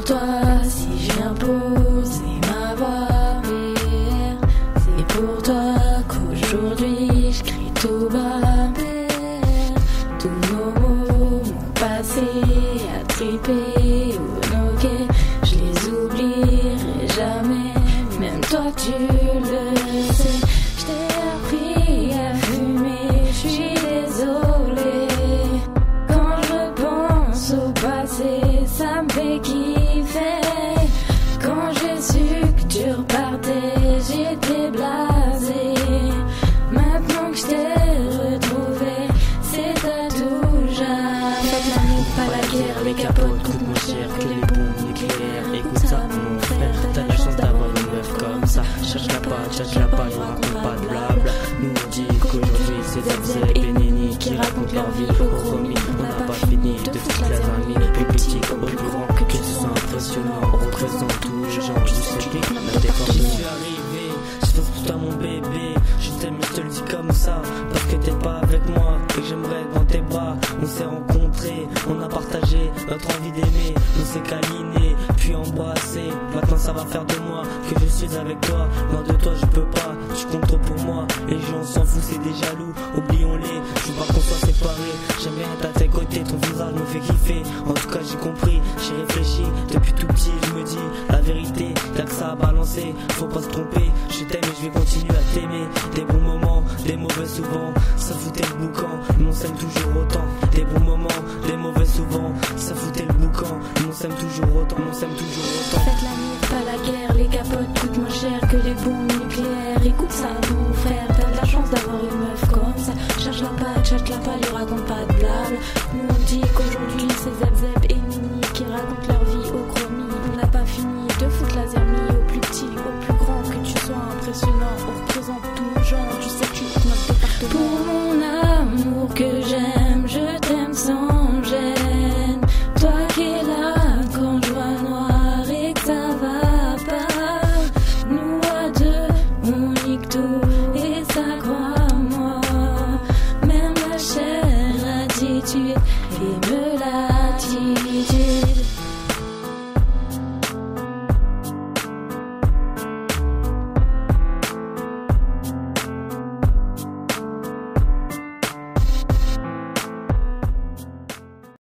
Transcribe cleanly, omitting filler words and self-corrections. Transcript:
pour toi si je viens poser ma voix. C'est pour toi qu'aujourd'hui je crie tout bas. Tous nos mots m'ont passé à triper ou noquer. Je les oublierai jamais, même toi tu le sais. Je t'ai appris à fumer, je suis désolée. Quand je pense au passé, ça me fait kiffer. Quand j'ai su que tu repartais, j'étais blasée. Maintenant que je t'ai retrouvé, c'est à tout jamais. Faites l'amour, pas la guerre, les capotes coûtent moins cher que les bombes nucléaires. Écoute ça mon frère, t'as la chance d'avoir une meuf comme ça. Cherche-la pas, je raconte pas de blabla. Nous on dit qu'aujourd'hui c'est Zeb et Nini qui racontent leur vie au chromie. On n'a pas fini de foutre la famille. Plus petit au plus grand, que ce soit impressionnant. On représente tous les gens du cyclique. La décor, je suis arrivé, je fais pour toi mon bébé. Je t'aime, je te le dis comme ça, parce que t'es pas avec moi et que j'aimerais être dans tes bras. On s'est rencontrés, on a partagé notre envie d'aimer. On s'est câliné, puis embrassé. Maintenant ça va faire de moi que je suis avec toi. Loin de toi je peux pas, tu comptes trop pour moi. Les gens s'en foutent, c'est des jaloux, oublions-les. Je veux pas qu'on soit séparés, j'aime bien être à tes côtés. Ton visage me fait kiffer, en tout cas j'ai compris. J'ai réfléchi, depuis tout petit je me dis la vérité, t'as que ça à balancer. Faut pas se tromper, je t'aime et je vais continuer à t'aimer. Des bons moments, des mauvais souvent, ça foutait le boucan, mais on s'aime toujours autant. Des bons moments, des mauvais souvent, ça foutait le boucan, mais on s'aime toujours autant, on s'aime toujours autant. Faites l'amour, pas la guerre, les capotes coûtent moins cher que les bombes nucléaires. Écoute ça mon frère, t'as de la chance d'avoir une meuf comme ça. Cherche-la pas, lui raconte pas de blabla. Nous on dit qu'aujourd'hui c'est Zeb et Nini qui racontent leur vie au chromie. On n'a pas fini de foutre la zermie au plus petit, au plus grand, que tu sois impressionnant. On représente tous nos genres, tu sais tu es notre département. Pour mon amour que j'aime, je t'aime sans gêne. Toi qui es là quand je vois noir et que ça va pas. Nous à deux, on nique tout et ça croit-moi. Même la chair, l'attitude